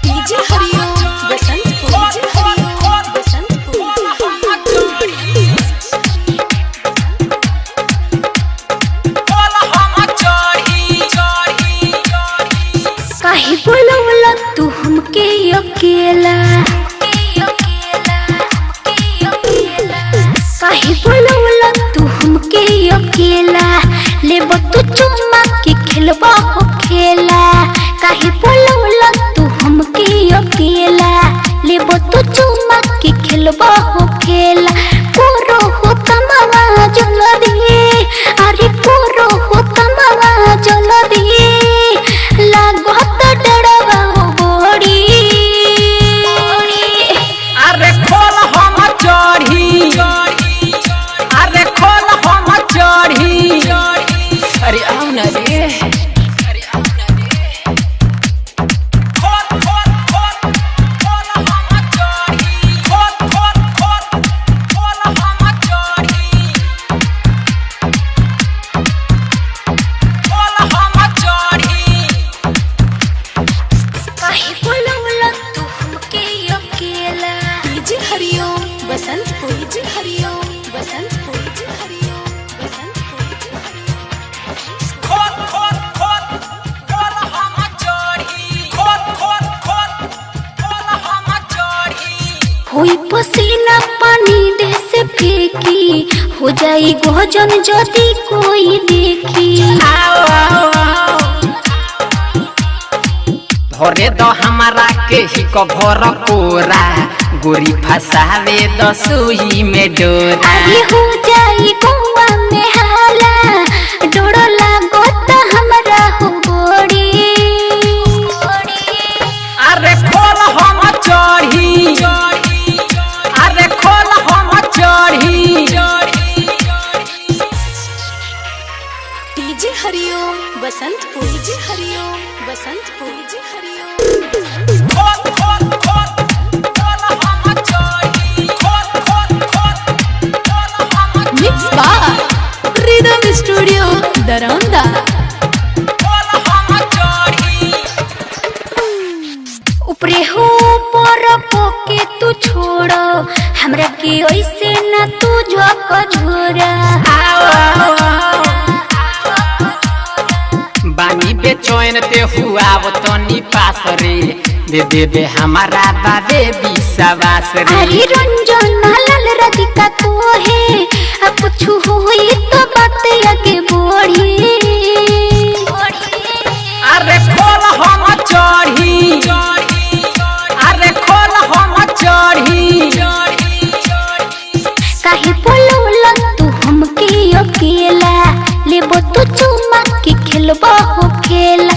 DJ हरिओम बसंतपुर काहे बोलवला तू हमके अकेला काहे बोलवला तू हमके अकेला लेबो तू चुम्मा के खेलबा हो खेला काहे बोलवला तू हमके अकेला लेबो तू चुम्मा के खेलबा हो खेला कोरो हो कमावा जला दे अरे कोरो हो कमावा जला दे लागो त डरवा हो बोड़ी अरे खोल हम चढ़ी अरे खोल हम चढ़ी अरे आओ ना रे बसंतपुर हरिओम बसंतपुर हरिओम बसंतपुर खोल खोल खोल खोल हम चढ़ी खोल खोल खोल खोल हम चढ़ी होई पसीना पानी दे से फेंकी हो जाई गजन जदी कोई देखी आओ आओ आओ भरे दो हमारा के ही को भर कोरा गोरी फसावे दो सुई में डोरा अरे हो जाई कुआ में हाला डोरो लागो त हमरा हो गोड़ी अरे खोल हम चढ़ी अरे खोल हम चढ़ी डीजे हरिओम बसंतपुर हरिओम बसंतपुर हरिओम खोल खोल खोल खोल हम चढ़ी खोल खोल खोल खोल हम मिक्स बार रिदम स्टूडियो दरौंदा खोल हम चढ़ी ऊपरे हो पर पोके तू छोड़ो हमरा के ऐसे न तू झोक झोरा आओ आओ आओ बानी बेचैन ते हुआ वो तनी पास रे दे देबे हमारा बाबे विश्वास रे अरे रंजन लाल राधिका को है अब कुछ हुई तो बात आगे बढ़ी अरे खोल हम चढ़ी अरे खोल हम चढ़ी काहे बोलवला तू हमके अकेला लेबो तू चुम्मा के खेलबा हो खेला